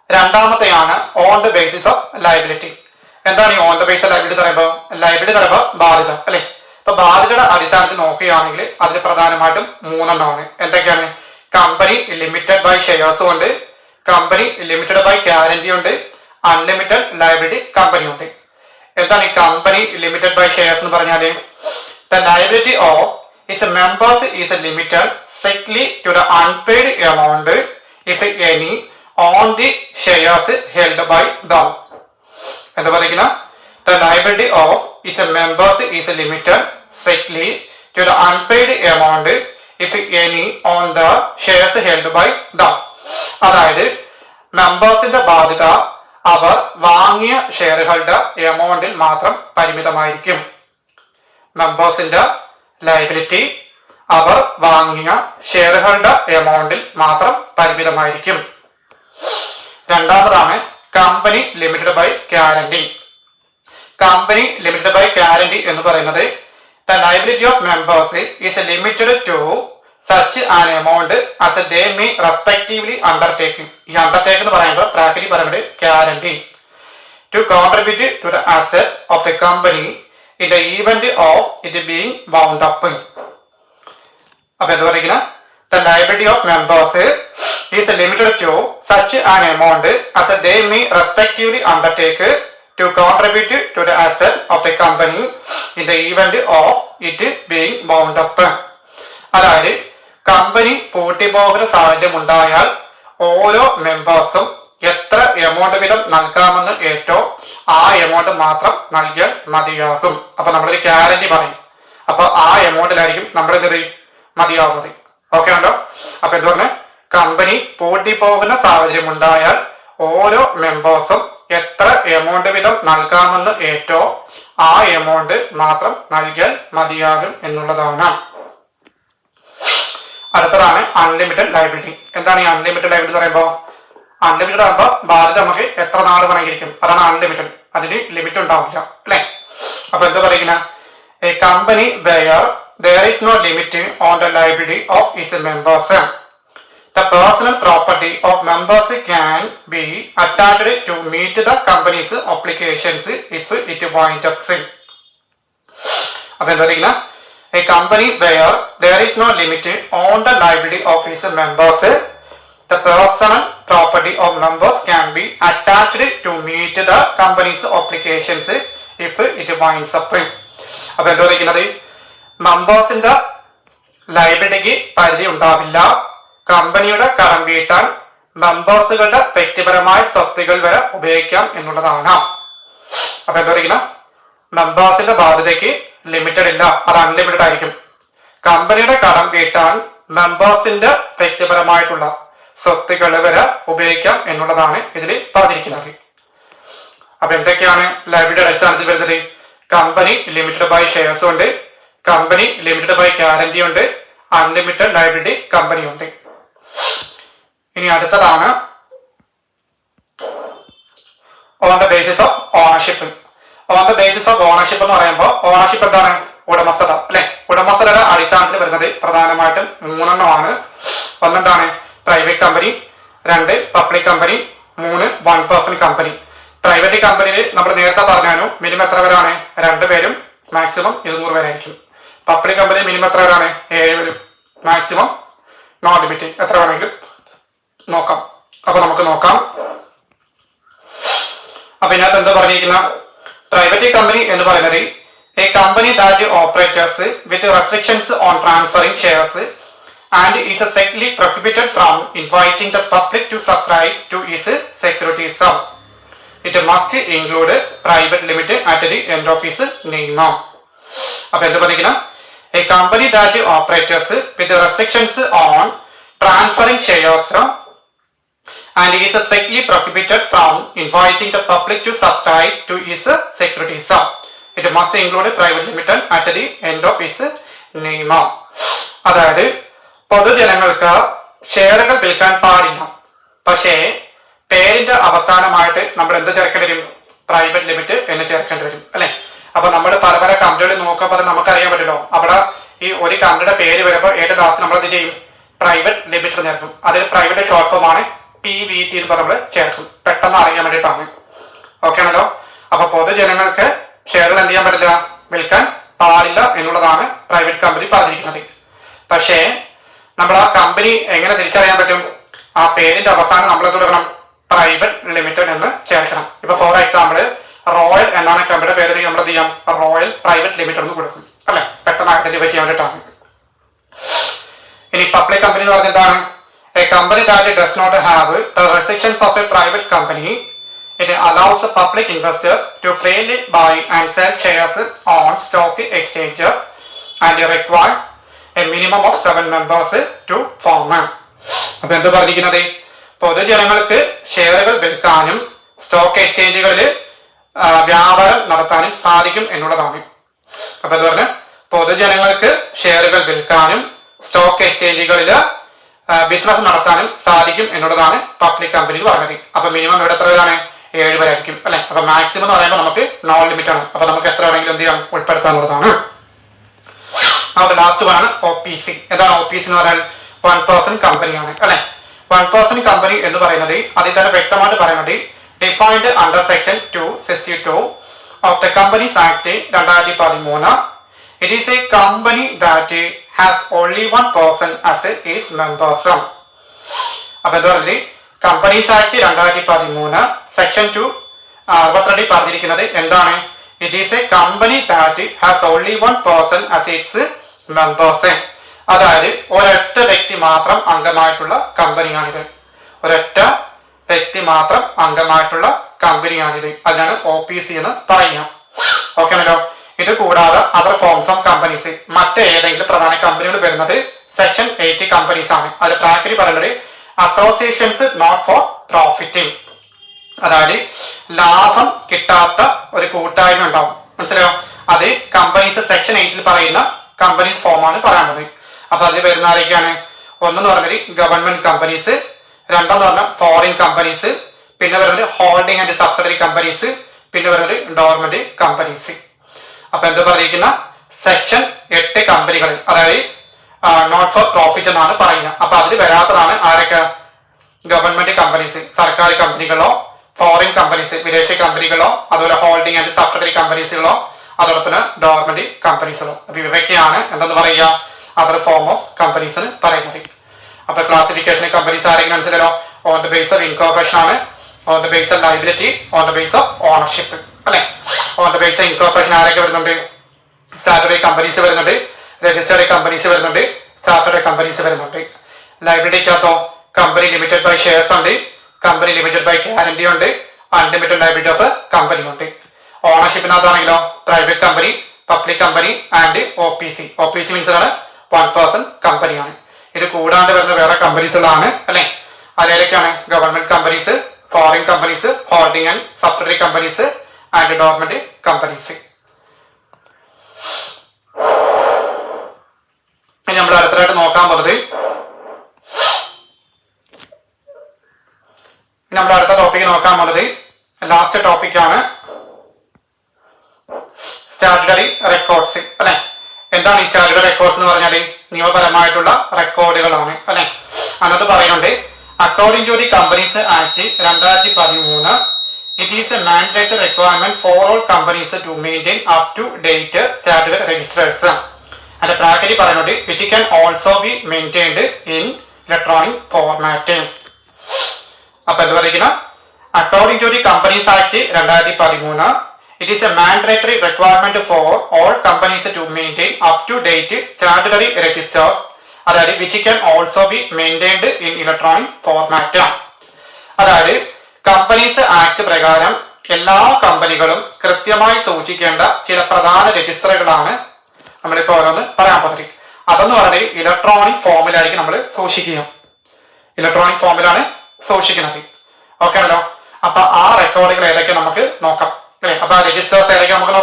2 on the basis of liability. എന്താണ് ഈ on the base of liability പറയുമ്പോൾ? ലയബിലിറ്റി പറയുമ്പോൾ ബാധ്യത അല്ലെ. ഇപ്പൊ ബാധ്യതയുടെ അടിസ്ഥാനത്തിൽ നോക്കുകയാണെങ്കിൽ അതിൽ പ്രധാനമായിട്ടും 3 എന്തൊക്കെയാണ്? കമ്പനി ലിമിറ്റഡ് ബൈ ഷെയർസ് ഉണ്ട്, കമ്പനി ലിമിറ്റഡ് ബൈ ഗ്യാരണ്ടി ഉണ്ട്, അൺലിമിറ്റഡ് ലയബിലിറ്റി കമ്പനി ഉണ്ട്. എന്താണ് ഈ കമ്പനി ലിമിറ്റഡ് ബൈ ഷെയർസ് എന്ന് പറഞ്ഞാല്? The liability of is members is limited strictly to the unpaid amount if any on the shares held by them. എന്താ പറയുക? The liability of its members is limited strictly to the unpaid amount if any on the shares held by them. അതായത് മെമ്പേഴ്സിന്റെ ബാധ്യത അവർ വാങ്ങിയ ഷെയറുകളുടെ എമൗണ്ടിൽ മാത്രം പരിമിതമായിരിക്കും. മെമ്പേഴ്സിന്റെ liability അവർ വാങ്ങിയ ഷെയറുകളുടെ എമൗണ്ടിൽ മാത്രം പരിമിതമായിരിക്കും. 2 company limited by guarantee. Company limited by guarantee എന്ന് പറയുന്നത് the liability of members is limited to such an amount as they may respectively undertake. ഈ അണ്ടർടേക്ക് എന്ന് പറയുമ്പോൾ പ്രാക്ടിക്കലി പറയുന്നത് guarantee to contribute to the asset of the company in the event of it being bound up. അപ്പൊ എന്താ പറയുക? The liability of members is limited to such an amount as they may respectively undertake to contribute to the asset of the company in the event of it being bound up. അതായത് company പൂട്ടിപ്പോകുന്ന സാഹചര്യം ഉണ്ടായാൽ ഓരോ മെമ്പേഴ്സും എത്ര amount വീതം നൽകാമെന്ന് ഏറ്റോ ആ amount മാത്രം നൽകിയാൽ മതിയാകും. അപ്പൊ നമ്മളൊരു ഗ്യാരണ്ടി പറയും. അപ്പൊ ആ എമൗണ്ടിലായിരിക്കും നമ്മൾ എന്ത് മതിയാവുന്നത്. ഓക്കെ ആണല്ലോ? അപ്പൊ എന്ത് പറഞ്ഞ കമ്പനി പൂട്ടിപ്പോകുന്ന സാഹചര്യം ഉണ്ടായാൽ ഓരോ മെമ്പേഴ്സും എത്ര എമൗണ്ട് വീതം നൽകാമെന്ന് ഏറ്റോ ആ എമൗണ്ട് മാത്രം നൽകിയാൽ മതിയാകും എന്നുള്ളതാണ്. അടുത്തതാണ് അൺലിമിറ്റഡ് ലയബിലിറ്റി. എന്താണ് ഈ അൺലിമിറ്റഡ് ലയബിലിറ്റി പറയുമ്പോൾ? അൺലിമിറ്റഡ് ആകുമ്പോൾ ബാധ്യത നമുക്ക് എത്ര നാൾ വേണമെങ്കിലും അതാണ് അൺലിമിറ്റഡ്. അതിന് ലിമിറ്റ് ഉണ്ടാവില്ല അല്ലെ. അപ്പൊ എന്താ പറയുക? a company where there is no limit on the liability of its members. The personal property of members can be attached to meet the company's obligations if it winds up. അപ്പോൾ എന്താ പറയുക, a company where there is no limit on the liability of its members, the personal property of members can be attached to meet the company's obligations if it winds up. അപ്പൊ എന്താ പറയുന്നത്, മെമ്പേഴ്സിന്റെ ലയബിലിറ്റിക്ക് പരിധി ഉണ്ടാവില്ല, കമ്പനിയുടെ കടം വീട്ടാൻ മെമ്പേഴ്സുകളുടെ വ്യക്തിപരമായ സ്വത്തുകൾ വരെ ഉപയോഗിക്കാം എന്നുള്ളതാണ്. അപ്പൊ എന്താ പറയുക, മെമ്പേഴ്സിന്റെ ബാധ്യതയ്ക്ക് ലിമിറ്റഡ് ഇല്ല, അത് അൺലിമിറ്റഡ് ആയിരിക്കും. കമ്പനിയുടെ കടം വീട്ടാൻ മെമ്പേഴ്സിന്റെ വ്യക്തിപരമായിട്ടുള്ള സ്വത്തുക്കൾ വരെ ഉപയോഗിക്കാം എന്നുള്ളതാണ് ഇതിൽ പറഞ്ഞിരിക്കുന്നത്. അപ്പൊ എന്തൊക്കെയാണ് ലയബിലിറ്റിയുടെ അടിസ്ഥാനത്തിൽ വരുന്നത്? കമ്പനി ലിമിറ്റഡ് ബൈ ഷെയർസ് ഉണ്ട്, കമ്പനി ലിമിറ്റഡ് ബൈ ഗ്യാരണ്ടി ഉണ്ട്, അൺലിമിറ്റഡ് ലയബിലിറ്റി കമ്പനി ഉണ്ട്. ഇനി അടുത്തതാണ് on the basis of ownership. On the basis of ownership എന്ന് പറയുമ്പോൾ ഓണർഷിപ്പ് എന്താണ്? ഉടമസ്ഥത അല്ലെ. ഉടമസ്ഥതയുടെ അടിസ്ഥാനത്തിൽ വരുന്നത് പ്രധാനമായിട്ടും മൂന്നെണ്ണമാണ്. ഒന്നെന്താണ്? പ്രൈവറ്റ് കമ്പനി, രണ്ട് പബ്ലിക് കമ്പനി, മൂന്ന് 1% കമ്പനി. പ്രൈവറ്റ് കമ്പനിയിൽ നമ്മൾ നേരത്തെ പറഞ്ഞാലും മിനിമം എത്ര പേരാണ്? 2 പേരും, മാക്സിമം 200 പേരായിരിക്കും. പബ്ലിക് കമ്പനി മിനിമം എത്ര പേരാണ്? 7 പേരും, മാക്സിമം നോ ലിമിറ്റ് എത്ര വേണമെങ്കിലും നോക്കാം. അപ്പൊ നമുക്ക് നോക്കാം. അപ്പൊ ഇതിനകത്ത് എന്താ പറഞ്ഞിരിക്കുന്ന, പ്രൈവറ്റ് കമ്പനി എന്ന് പറയുന്നത് A company that operators with restrictions on transferring shares and is strictly prohibited from inviting the public to subscribe to its securities. It must include private limited at the end of its name. അപ്പോൾ എന്ത് പറഞ്ഞിരിക്കണം, a company that operates with restrictions on transferring shares and is strictly prohibited from inviting the public to subscribe to its securities. It must include private limited at the end of its name. അതായത് പൊതുജനങ്ങൾക്ക് ഷെയറുകൾ വിൽക്കാൻ പാടില്ല, പക്ഷേ പേരിന്റെ അവസാനമായിട്ട് നമ്മൾ എന്ത് ചേർക്കേണ്ടി വരും? പ്രൈവറ്റ് ലിമിറ്റ് എന്ന് ചേർക്കേണ്ടി വരും അല്ലെ. അപ്പൊ നമ്മൾ പല പല കമ്പനികൾ നോക്കുമ്പോൾ നമുക്കറിയാൻ പറ്റുമല്ലോ, അവിടെ ഈ ഒരു കമ്പനിയുടെ പേര് വരുമ്പോൾ ഏറ്റവും ലാസ്റ്റ് നമ്മൾ എന്ത് ചെയ്യും? പ്രൈവറ്റ് ലിമിറ്റ് ചേർക്കും. അതിൽ പ്രൈവറ്റ് ഷോർട്ട് ഫോം ആണ് PVT എന്ന് നമ്മൾ ചേർക്കും, പെട്ടെന്ന് അറിയാൻ വേണ്ടിയിട്ടാണ്. ഓക്കെ ആണല്ലോ. അപ്പൊ പൊതുജനങ്ങൾക്ക് ഷെയറുകൾ എന്ത് ചെയ്യാൻ പറ്റില്ല? വിൽക്കാൻ പാടില്ല എന്നുള്ളതാണ് പ്രൈവറ്റ് കമ്പനി പറഞ്ഞിരിക്കുന്നത്. പക്ഷേ നമ്മൾ ആ കമ്പനി എങ്ങനെ തിരിച്ചറിയാൻ പറ്റും? ആ പേരിന്റെ അവസാനം നമ്മൾ എന്ത് കൊടുക്കണം? പ്രൈവറ്റ് ലിമിറ്റഡ് എന്ന് ചേർക്കണം. ഇപ്പൊ ഫോർ എക്സാമ്പിൾ റോയൽ എന്നാണ് കമ്പനിയുടെ പേര്, നമ്മൾ എന്ത് ചെയ്യാം? റോയൽ പ്രൈവറ്റ് ലിമിറ്റഡ് എന്ന് കൊടുക്കും അല്ലെ, പെട്ടെന്ന് ഐഡന്റിഫൈ ചെയ്യാൻ വേണ്ടിയിട്ടാണ്. ഇനി പബ്ലിക് കമ്പനി എന്ന് പറഞ്ഞാൽ എന്താണ്? A company that does not have the restrictions of a private company. It allows public investors to freely buy and sell shares on stock exchanges and require a minimum of 7 members to form. അപ്പൊ എന്ത് പറഞ്ഞിരിക്കുന്നത്? പൊതുജനങ്ങൾക്ക് ഷെയറുകൾ വിൽക്കാനും stock എക്സ്ചേഞ്ചുകളിൽ വ്യാപാരം നടത്താനും സാധിക്കും എന്നുള്ളതാണ്. അപ്പൊ എന്താ പറഞ്ഞ, പൊതുജനങ്ങൾക്ക് ഷെയറുകൾ വിൽക്കാനും സ്റ്റോക്ക് എക്സ്ചേഞ്ചുകളിൽ ബിസിനസ് നടത്താനും സാധിക്കും എന്നുള്ളതാണ് പബ്ലിക് കമ്പനിയിൽ പറഞ്ഞത്. അപ്പൊ മിനിമം ഇവിടെ എത്ര പേരാണ്? 7 പേരായിരിക്കും അല്ലെ. അപ്പൊ മാക്സിമം എന്ന് പറയുമ്പോൾ നമുക്ക് നോ ലിമിറ്റ് ആണ്. അപ്പൊ നമുക്ക് എത്ര വേണമെങ്കിലും എന്ത് ചെയ്യാം? ഉൾപ്പെടുത്താനുള്ളതാണ്. അവിടെ ലാസ്റ്റ് ആണ് OPC. എന്താണ് OPC എന്ന് പറഞ്ഞാൽ? 1% കമ്പനിയാണ് അല്ലെ. 1% കമ്പനി എന്ന് പറയുന്നത് അതിൽ തന്നെ വ്യക്തമായിട്ട് പറയുന്നത് defined under section 262 of the companies act 2013. It is A company that has only 1 person as is members. അപ്പൊ എന്താ പറഞ്ഞത്? കമ്പനീസ് ആക്ട് 2013 സെക്ഷൻ 262 പറഞ്ഞിരിക്കുന്നത് എന്താണ്? It is a company that has only 1 person as its members. അതായത് ഒരൊറ്റ വ്യക്തി മാത്രം അംഗമായിട്ടുള്ള കമ്പനിയാണിത്. ഒരൊറ്റ വ്യക്തി മാത്രം അംഗമായിട്ടുള്ള കമ്പനിയാണിത്. അതിനാണ് OPC എന്ന് പറയുക. ഓക്കെ ആണല്ലോ. ഇത് കൂടാതെ അതർ ഫോംസ് ഓഫ് കമ്പനീസ്, മറ്റേതെങ്കിലും പ്രധാന കമ്പനികൾ വരുന്നത് സെക്ഷൻ 80 കമ്പനീസ് ആണ്. അത് പ്രാക്ടിക്കലി പറയുന്നത് അസോസിയേഷൻസ് നോട്ട് ഫോർ പ്രോഫിറ്റിംഗ്, അതായത് ലാഭം കിട്ടാത്ത ഒരു കൂട്ടായ്മ ഉണ്ടാവും. മനസ്സിലായോ? അത് കമ്പനീസ് സെക്ഷൻ 8 പറയുന്ന കമ്പനീസ് ഫോമാണ് പറയുന്നത്. അപ്പൊ അതിൽ വരുന്ന ആരൊക്കെയാണ്? ഒന്നെന്ന് പറഞ്ഞാൽ ഗവൺമെന്റ് കമ്പനീസ്, രണ്ടെന്ന് പറഞ്ഞാൽ ഫോറിൻ കമ്പനീസ്, പിന്നെ വരുന്നത് ഹോൾഡിംഗ് ആൻഡ് സബ്സിഡറി കമ്പനീസ്, പിന്നെ വരുന്നത് ഡോർമെന്റ് കമ്പനീസ്. അപ്പൊ എന്താ പറഞ്ഞിരിക്കുന്ന സെക്ഷൻ 8 കമ്പനികൾ, അതായത് നോട്ട് ഫോർ പ്രോഫിറ്റ് എന്നാണ് പറയുന്നത്. അപ്പൊ അതിൽ വരാത്തതാണ് ആരൊക്കെ? ഗവൺമെന്റ് കമ്പനീസ്, സർക്കാർ കമ്പനികളോ, ഫോറിൻ കമ്പനീസ്, വിദേശ കമ്പനികളോ, അതുപോലെ ഹോൾഡിംഗ് ആൻഡ് സബ്സിഡറി കമ്പനീസുകളോ, അതോടൊപ്പം തന്നെ ഗവൺമെന്റ് കമ്പനീസുകളോ. അപ്പൊ ഇവയ്ക്കാണ് എന്തെന്ന് പറയുക? അതർ ഫോം ഓഫ് കമ്പനീസ് പറയുന്നത്. അപ്പൊ ക്ലാസിഫിക്കേഷൻ കമ്പനീസ് ആരെങ്കിലും മനസ്സിലോ? On the base of incorporation ആണ്, on the base of liability, on the base of ownership അല്ലെ. On the base of incorporation ആരൊക്കെ വരുന്നുണ്ട്? സ്റ്റാറ്റ്യൂട്ടറി കമ്പനീസ് വരുന്നുണ്ട്, രജിസ്റ്റേർഡ് കമ്പനീസ് വരുന്നുണ്ട്, ചാർട്ടേഡ് കമ്പനീസ് വരുന്നുണ്ട്. ലയബിലിറ്റിക്കകത്തോ കമ്പനി ലിമിറ്റഡ് ബൈ ഷെയർസ് ഉണ്ട്, കമ്പനി ലിമിറ്റഡ് ബൈ ഗ്യാരണ്ടി ഉണ്ട്, അൺലിമിറ്റഡ് ലയബിലിറ്റി ഓഫ് കമ്പനി ഉണ്ട്. ഓണർഷിപ്പിനകത്താണെങ്കിലോ private company, public company and OPC. OPC means ആണ് 1% കമ്പനിയാണ്. ഇത് കൂടാണ്ട് വരുന്ന വേറെ കമ്പനീസുകളാണ് അല്ലെ. അതിലേക്കാണ് government companies, foreign companies, holding and subsidiary companies and government companies. നമ്മൾ അടുത്തതായിട്ട് നോക്കാൻ പോകുന്നത് നമ്മുടെ അടുത്ത ടോപ്പിക് നോക്കാൻ പോകുന്നത് ലാസ്റ്റ് ടോപ്പിക്കാണ്, സ്റ്റാറ്റ്യൂട്ടറി റെക്കോർഡ്സ് അല്ലെ. എന്താണ് ഈ സ്റ്റാറ്റ്യൂട്ടറി റെക്കോർഡ്സ് എന്ന് പറഞ്ഞാൽ? നിയമപരമായിട്ടുള്ള റെക്കോർഡുകളാണ് അല്ലെ. അന്നത്തെ പറയുന്നുണ്ട്, according to the companies act 2013, it is a mandatory requirement for all companies to maintain up to date statutory registers. And practically പറയുന്നുണ്ട്, which can also be maintained in electronic format. അപ്പൊ എന്ത് പറയുന്ന? According to the companies act 2013, it is a mandatory requirement for all companies to maintain up to date statutory registers, അതായത് which can also be maintained in electronic format. അതായത് companies act പ്രകാരം എല്ലാ കമ്പനികളും കൃത്യമായി സൂക്ഷിക്കേണ്ട ചില പ്രധാന രജിസ്റ്ററുകളാണ് നമ്മളിപ്പോ ഓരോന്ന് പറയാൻ പോകുന്നത്. അതെന്ന് പറഞ്ഞാൽ ഇലക്ട്രോണിക് ഫോമിലായിരിക്കും നമ്മൾ സൂക്ഷിക്കുക. ഇലക്ട്രോണിക് ഫോമിലാണ് സൂക്ഷിക്കുന്നത്. ഓക്കെ ആണല്ലോ. അപ്പൊ ആ റെക്കോർഡുകൾ ഏതൊക്കെ നമുക്ക് നോക്കാം അല്ലെ. അപ്പൊ ആ രജിസ്റ്റേഴ്സ് ഏതൊക്കെ നമുക്ക്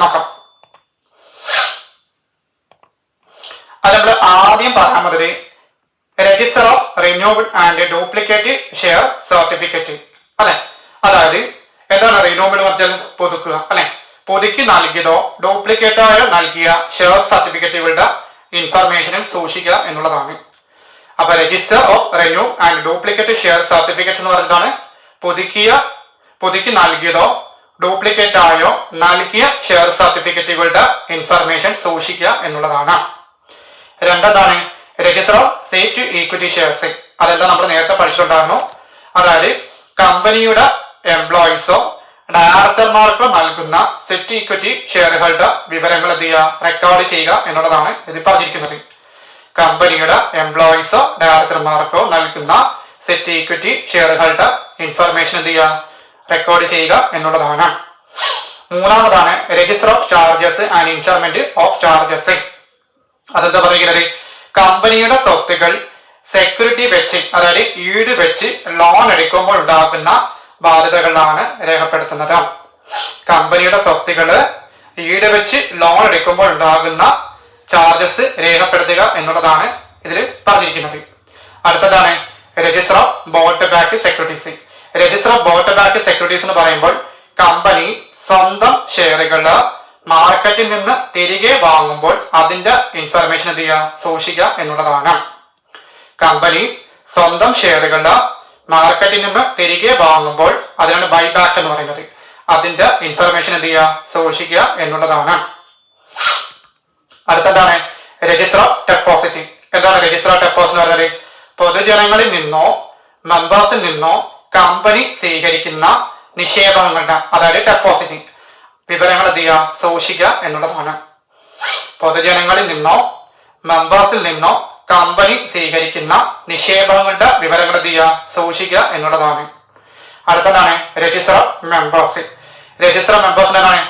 നോക്കാം. അത് നമ്മൾ ആദ്യം പറയാൻ പോകുന്നത് register of renewal and duplicate share certificate അല്ലെ. അതായത് എന്താണ് റിന്യൂവൽ പറഞ്ഞാൽ? പുതുക്കുക അല്ലെ. പുതുക്കി നൽകിയതോ ഡ്യൂപ്ലിക്കേറ്റ് ആയോ നൽകിയ ഷെയർ സർട്ടിഫിക്കറ്റുകളുടെ ഇൻഫർമേഷനും സൂക്ഷിക്കുക എന്നുള്ളതാണ്. അപ്പൊ register of renew and duplicate share certificate എന്ന് പറയുന്നതാണ് പുതുക്കി നൽകിയതോ ഡ്യൂപ്ലിക്കേറ്റ് ആയോ നൽകിയ ഷെയർ സർട്ടിഫിക്കറ്റുകളുടെ ഇൻഫർമേഷൻ സൂക്ഷിക്കുക എന്നുള്ളതാണ്. രണ്ടാമതാണ് രജിസ്റ്റർ ഓഫ് സേറ്റ് ഈക്വിറ്റി ഷെയർസ്. അതെല്ലാം നമ്മൾ നേരത്തെ പഠിച്ചിട്ടുണ്ടായിരുന്നു. അതായത് കമ്പനിയുടെ എംപ്ലോയീസോ ഡയറക്ടർമാർക്കോ നൽകുന്ന സെറ്റ് ഈക്വിറ്റി ഷെയറുകളുടെ വിവരങ്ങൾ എന്ത് ചെയ്യുക? റെക്കോർഡ് ചെയ്യുക എന്നുള്ളതാണ് ഇത് പറഞ്ഞിരിക്കുന്നത്. കമ്പനിയുടെ എംപ്ലോയീസോ ഡയറക്ടർമാർക്കോ നൽകുന്ന സെറ്റ് ഈക്വിറ്റി ഷെയറുകളുടെ ഇൻഫർമേഷൻ എന്ത് ചെയ്യുക? റെക്കോർഡ് ചെയ്യുക എന്നുള്ളതാണ്. മൂന്നാമതാണ് register of charges and instalment of charges. അതെന്താ പറയുന്നത്? കമ്പനിയുടെ സ്വത്തുകൾ സെക്യൂരിറ്റി വെച്ച്, അതായത് ഈട് വെച്ച് ലോൺ എടുക്കുമ്പോൾ ഉണ്ടാകുന്ന ബാധ്യതകളാണ് രേഖപ്പെടുത്തുന്നത്. കമ്പനിയുടെ സ്വത്തുകള് ഈട് വെച്ച് ലോൺ എടുക്കുമ്പോൾ ഉണ്ടാകുന്ന ചാർജസ് രേഖപ്പെടുത്തുക എന്നുള്ളതാണ് ഇതിൽ പറഞ്ഞിരിക്കുന്നത്. അടുത്തതാണ് register of boat back securities. Register of boat back securities എന്ന് പറയുമ്പോൾ കമ്പനി സ്വന്തം ഷെയറുകള് മാർക്കറ്റിൽ നിന്ന് തിരികെ വാങ്ങുമ്പോൾ അതിന്റെ ഇൻഫർമേഷൻ എന്ത് ചെയ്യുക? സൂക്ഷിക്കുക എന്നുള്ളതാണ്. കമ്പനി സ്വന്തം ഷെയറുകള് മാർക്കറ്റിൽ നിന്ന് തിരികെ വാങ്ങുമ്പോൾ അതിനാണ് ബൈബാക്ക് എന്ന് പറയുന്നത്. അതിന്റെ ഇൻഫർമേഷൻ എന്ത് ചെയ്യുക? സൂക്ഷിക്കുക എന്നുള്ളതാണ്. അടുത്തതാണ് രജിസ്റ്റർ ഓഫ് ഡെപ്പോസിറ്റ്. എന്താണ് രജിസ്റ്റർ ഓഫ് ഡെപ്പോസിറ്റ് എന്ന് പറഞ്ഞാൽ? പൊതുജനങ്ങളിൽ നിന്നോ മെമ്പേഴ്സിൽ നിന്നോ കമ്പനി സ്വീകരിക്കുന്ന നിക്ഷേപങ്ങളുടെ, അതായത് ഡെപ്പോസിറ്റ് വിവരങ്ങൾ എന്ത് ചെയ്യുക? സൂക്ഷിക്കുക എന്നുള്ളതാണ്. പൊതുജനങ്ങളിൽ നിന്നോ മെമ്പേഴ്സിൽ നിന്നോ കമ്പനി സ്വീകരിക്കുന്ന നിക്ഷേപങ്ങളുടെ വിവരങ്ങൾ എന്ത് ചെയ്യുക? സൂക്ഷിക്കുക എന്നുള്ളതാണ്. അടുത്തതാണ് register of members. Register of members എന്താണ്?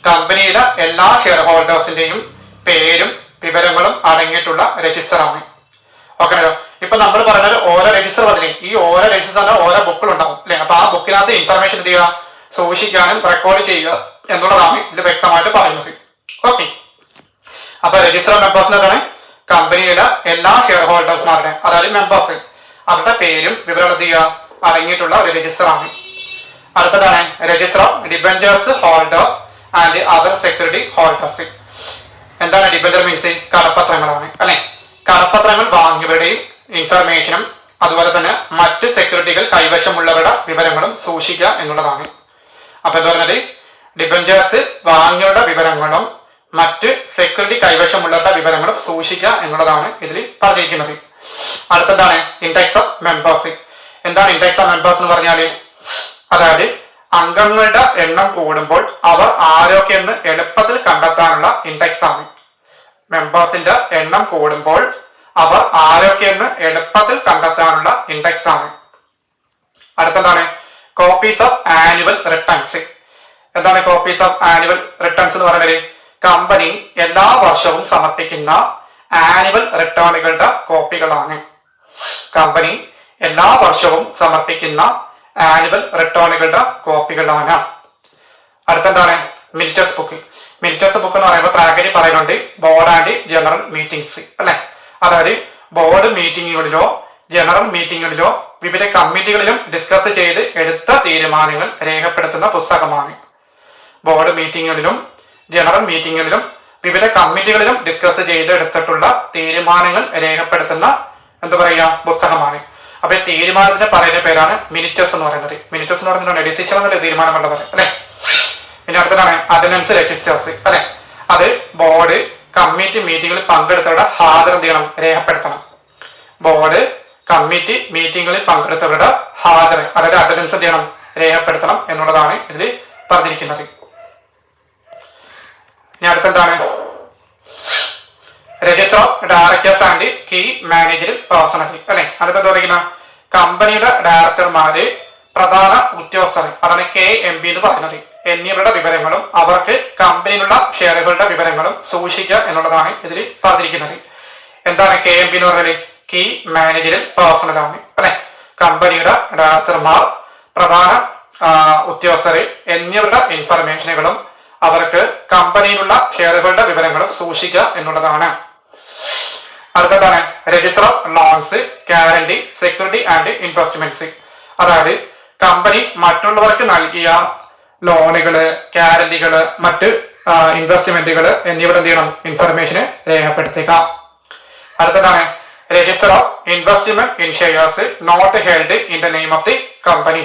കമ്പനിയുടെ എല്ലാ ഷെയർ ഹോൾഡേഴ്സിന്റെയും പേരും വിവരങ്ങളും അടങ്ങിയിട്ടുള്ള രജിസ്റ്റർ ആണ്. ഓക്കെ ആണല്ലോ. ഇപ്പൊ നമ്മൾ പറഞ്ഞത് ഓരോ രജിസ്റ്റർ പറഞ്ഞില്ലേ, ഈ ഓരോ രജിസ്റ്റർ ഓരോ ബുക്കിലുണ്ടാവും അല്ലെ. അപ്പൊ ആ ബുക്കിനകത്ത് ഇൻഫർമേഷൻ എന്ത് ചെയ്യുക? സൂക്ഷിക്കാനും റെക്കോർഡ് ചെയ്യുക എന്നുള്ളതാണ് ഇത് വ്യക്തമായിട്ട് പറയുന്നത്. ഓക്കെ. അപ്പൊ രജിസ്റ്റർ മെമ്പേഴ്സ് എന്താണ്? കമ്പനിയുടെ എല്ലാ ഷെയർ ഹോൾഡേഴ്സ്മാരുടെ, അതായത് മെമ്പേഴ്സ്, അവരുടെ പേരും വിവരം എന്ത് ചെയ്യുക? അടങ്ങിയിട്ടുള്ള ഒരു രജിസ്റ്റർ ആണ്. അടുത്തതാണ് register of debentures holders and other security holders. എന്താണ് ഡിബഞ്ചർ മീൻസ്? കടപ്പത്രങ്ങളാണ് അല്ലെ. കടപ്പത്രങ്ങൾ വാങ്ങിയവരുടെയും ഇൻഫർമേഷനും അതുപോലെ തന്നെ മറ്റ് സെക്യൂരിറ്റികൾ കൈവശമുള്ളവരുടെ വിവരങ്ങളും സൂക്ഷിക്കുക എന്നുള്ളതാണ്. അപ്പൊ എന്താ പറഞ്ഞത്? ഡിബഞ്ചേഴ്സ് വാങ്ങിയവരുടെ വിവരങ്ങളും മറ്റ് സെക്യൂരിറ്റി കൈവശമുള്ളവരുടെ വിവരങ്ങളും സൂക്ഷിക്കുക എന്നുള്ളതാണ് ഇതിൽ പറഞ്ഞിരിക്കുന്നത്. അടുത്തതാണ് ഇൻഡെക്സ് ഓഫ് മെമ്പേഴ്സ്. എന്താണ് ഇൻഡെക്സ് ഓഫ് മെമ്പേഴ്സ് എന്ന് പറഞ്ഞാല്? അതായത് അംഗങ്ങളുടെ എണ്ണം കൂടുമ്പോൾ അവർ ആരൊക്കെയെന്ന് എളുപ്പത്തിൽ കണ്ടെത്താനുള്ള ഇൻഡെക്സ് ആണ്. മെമ്പേഴ്സിന്റെ എണ്ണം കൂടുമ്പോൾ അവർ ആരൊക്കെയെന്ന് എളുപ്പത്തിൽ കണ്ടെത്താനുള്ള ഇൻഡെക്സ് ആണ്. അടുത്തതാണ് കോപ്പീസ് ഓഫ് ആനുവൽ റിട്ടേൺസ്. എന്താണ് കോപ്പീസ് ഓഫ് ആനുവൽ റിട്ടേൺസ് എന്ന് പറയുന്നത്? കമ്പനി എല്ലാ വർഷവും സമർപ്പിക്കുന്ന ആനുവൽ റിട്ടേണുകളുടെ കോപ്പികളാണ്. കമ്പനി എല്ലാ വർഷവും സമർപ്പിക്കുന്ന ആനുവൽ റിട്ടേണുകളുടെ കോപ്പികളാണ്. അടുത്തെന്താണ് മിനിറ്റസ് ബുക്ക്. മിനിറ്റസ് ബുക്ക് എന്ന് പറയുമ്പോൾ പ്രാഗരി പറയുന്നുണ്ട് ബോർഡ് ആൻഡ് ജനറൽ മീറ്റിംഗ്സ് അല്ലെ. അതായത് ബോർഡ് മീറ്റിങ്ങുകളിലോ ജനറൽ മീറ്റിങ്ങുകളിലോ വിവിധ കമ്മിറ്റികളിലും ഡിസ്കസ് ചെയ്ത് എടുത്ത തീരുമാനങ്ങൾ രേഖപ്പെടുത്തുന്ന പുസ്തകമാണ്. ബോർഡ് മീറ്റിങ്ങുകളിലും ജനറൽ മീറ്റിങ്ങുകളിലും വിവിധ കമ്മിറ്റികളിലും ഡിസ്കസ് ചെയ്ത് എടുത്തിട്ടുള്ള തീരുമാനങ്ങൾ രേഖപ്പെടുത്തുന്ന എന്താ പറയുക പുസ്തകമാണ്. അപ്പൊ ഈ തീരുമാനത്തിന്റെ പറയുന്ന പേരാണ് മിനിറ്റസ് എന്ന് പറയുന്നത്. മിനിറ്റസ് എന്ന് പറയുന്നത് ഡിസിഷൻ എന്നല്ല തീരുമാനമുള്ള പോലെ അല്ലെ. പിന്നെ അടുത്തതാണ് അറ്റൻഡൻസ് രജിസ്റ്റേഴ്സ് അല്ലെ. അത് ബോർഡ് കമ്മിറ്റി മീറ്റിംഗിൽ പങ്കെടുത്തവരുടെ ഹാജർ എന്ത് ചെയ്യണം? രേഖപ്പെടുത്തണം. ബോർഡ് കമ്മിറ്റി മീറ്റിംഗുകളിൽ പങ്കെടുത്തവരുടെ ഹാജർ അതായത് അറ്റൻഡൻസ് എന്ത് ചെയ്യണം? രേഖപ്പെടുത്തണം എന്നുള്ളതാണ് ഇതിൽ പറഞ്ഞിരിക്കുന്നത്. ഇനി അടുത്തെന്താണ് register of directors and key manager personnel അല്ലെ. അടുത്ത പറയുന്ന കമ്പനിയുടെ ഡയറക്ടർമാര് പ്രധാന ഉദ്യോഗസ്ഥർ അതാണ് KMP എന്ന് പറയുന്നത് എന്നിവരുടെ വിവരങ്ങളും അവർക്ക് കമ്പനിയിലുള്ള ഷെയറുകളുടെ വിവരങ്ങളും സൂക്ഷിക്കുക എന്നുള്ളതാണ് ഇതിൽ പറഞ്ഞിരിക്കുന്നത്. എന്താണ് KMP എന്ന് പറയുന്നത്? കീ മാനേജർ പേഴ്സണൽ ആണ് അല്ലെ. കമ്പനിയുടെ ഡയറക്ടർമാർ പ്രധാന ഉദ്യോഗസ്ഥർ എന്നിവരുടെ ഇൻഫർമേഷനുകളും അവർക്ക് കമ്പനിയിലുള്ള ഷെയറുകളുടെ വിവരങ്ങളും സൂക്ഷിക്കുക എന്നുള്ളതാണ്. അടുത്തതാണ് register of loans, guarantee, security and investments. അതായത് കമ്പനി മറ്റുള്ളവർക്ക് നൽകിയ ലോണുകള്, ഗ്യാരണ്ടികള്, മറ്റ് ഇൻവെസ്റ്റ്മെന്റുകള് എന്നിവയുടെ എന്ത് ചെയ്യണം? ഇൻഫർമേഷന് രേഖപ്പെടുത്തുക. അടുത്തതാണ് register of investment in shares not held in the name of the company.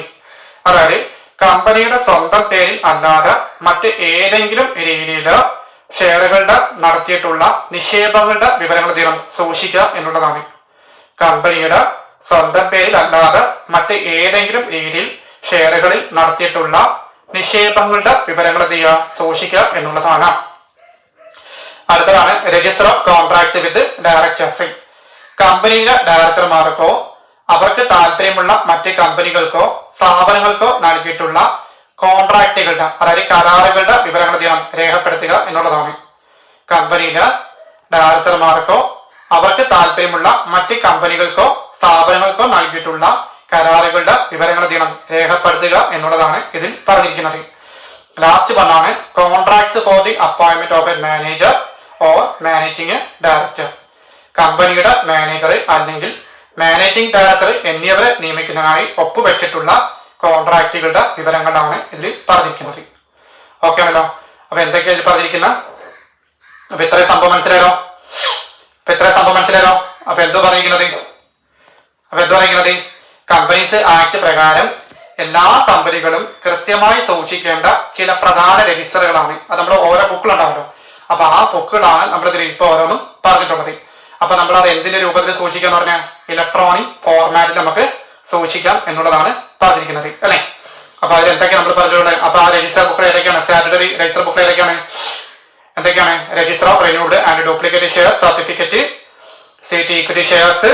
അതായത് കമ്പനിയുടെ സ്വന്തം പേരിൽ അല്ലാതെ മറ്റ് ഏതെങ്കിലും രീതിയിൽ ഷെയറുകളുടെ നടത്തിയിട്ടുള്ള നിക്ഷേപങ്ങളുടെ വിവരങ്ങൾ തീരം സൂക്ഷിക്കുക എന്നുള്ളതാണ്. കമ്പനിയുടെ സ്വന്തം പേരിൽ അല്ലാതെ മറ്റ് ഏതെങ്കിലും രീതിയിൽ ഷെയറുകളിൽ നടത്തിയിട്ടുള്ള നിക്ഷേപങ്ങളുടെ വിവരങ്ങൾ സൂക്ഷിക്കുക എന്നുള്ളതാണ്. അടുത്തതാണ് register of contracts with directors. കമ്പനിയിലെ ഡയറക്ടർമാർക്കോ അവർക്ക് താല്പര്യമുള്ള മറ്റ് കമ്പനികൾക്കോ സ്ഥാപനങ്ങൾക്കോ നൽകിയിട്ടുള്ള കോൺട്രാക്റ്റുകളുടെ അതായത് കരാറുകളുടെ വിവരങ്ങൾ രേഖപ്പെടുത്തുക എന്നുള്ളതാണ്. കമ്പനിയിലെ ഡയറക്ടർമാർക്കോ അവർക്ക് താല്പര്യമുള്ള മറ്റ് കമ്പനികൾക്കോ സ്ഥാപനങ്ങൾക്കോ നൽകിയിട്ടുള്ള കരാറുകളുടെ വിവരങ്ങൾ രേഖപ്പെടുത്തുക എന്നുള്ളതാണ് ഇതിൽ പറഞ്ഞിരിക്കുന്നത്. ലാസ്റ്റ് പറഞ്ഞാണ് contracts for the appointment of A manager or managing director. കമ്പനിയുടെ മാനേജർ അല്ലെങ്കിൽ മാനേജിംഗ് ഡയറക്ടർ എന്നിവരെ നിയമിക്കുന്നതിനായി ഒപ്പുവെച്ചിട്ടുള്ള കോൺട്രാക്റ്റുകളുടെ വിവരങ്ങളാണ് ഇതിൽ പറഞ്ഞിരിക്കുന്നത്. ഓക്കെ ആണല്ലോ. അപ്പൊ എന്തൊക്കെയാണ് പറഞ്ഞിരിക്കുന്നത്? അപ്പൊ ഇത്രയും സംഭവം മനസ്സിലായോ? അപ്പൊ എന്തോ പറഞ്ഞിരിക്കുന്നത് കമ്പനീസ് ആക്ട് പ്രകാരം എല്ലാ കമ്പനികളും കൃത്യമായി സൂക്ഷിക്കേണ്ട ചില പ്രധാന രജിസ്റ്ററുകളാണ്. അത് നമ്മൾ ഓരോ ബുക്കുകളുണ്ടാവല്ലോ. അപ്പൊ ആ ബുക്കുകളാണ് നമ്മളിതിൽ ഇപ്പൊ ഓരോന്നും പറഞ്ഞിട്ടുള്ളത്. അപ്പൊ നമ്മൾ അത് എന്തിന്റെ രൂപത്തിൽ സൂക്ഷിക്കുക എന്ന് പറഞ്ഞാൽ ഇലക്ട്രോണിക് ഫോർമാറ്റിൽ നമുക്ക് സൂക്ഷിക്കാം എന്നുള്ളതാണ് പറഞ്ഞിരിക്കുന്നത് അല്ലെ. അപ്പൊ അതിൽ എന്തൊക്കെയാണ് നമ്മൾ പറഞ്ഞിട്ടുള്ളത്? അപ്പൊ ആ രജിസ്റ്റർ ബുക്കിൽ ഏതൊക്കെയാണ്? സ്റ്റാറ്റ്യൂട്ടറി രജിസ്റ്റർ ബുക്കിൽ എന്തൊക്കെയാണ്? Register of renewed and duplicate share certificate, sweat equity shares,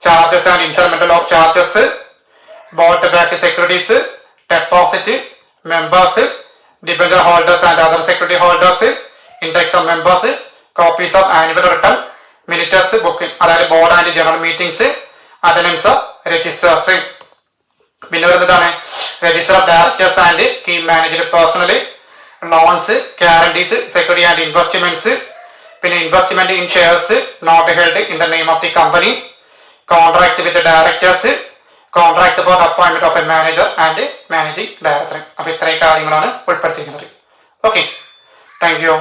charges and instalment of charges, bought back securities, deposit, members, debenture holders and other security holders, index of members, copies of annual return, minutes book അതായത് board and general meetings, attendance of registers. പിന്നെ വരുന്നതാണ് register of directors and key manager personnel, loans, guarantees, security and investments, പിന്നെ investment in shares not held in the name of the company, contracts with directors, contracts four appointment of A manager and managing director. അപ്പൊ ഇത്രയും കാര്യങ്ങളാണ് ഉൾപ്പെടുത്തിയിരിക്കുന്നത്. Okay, thank you.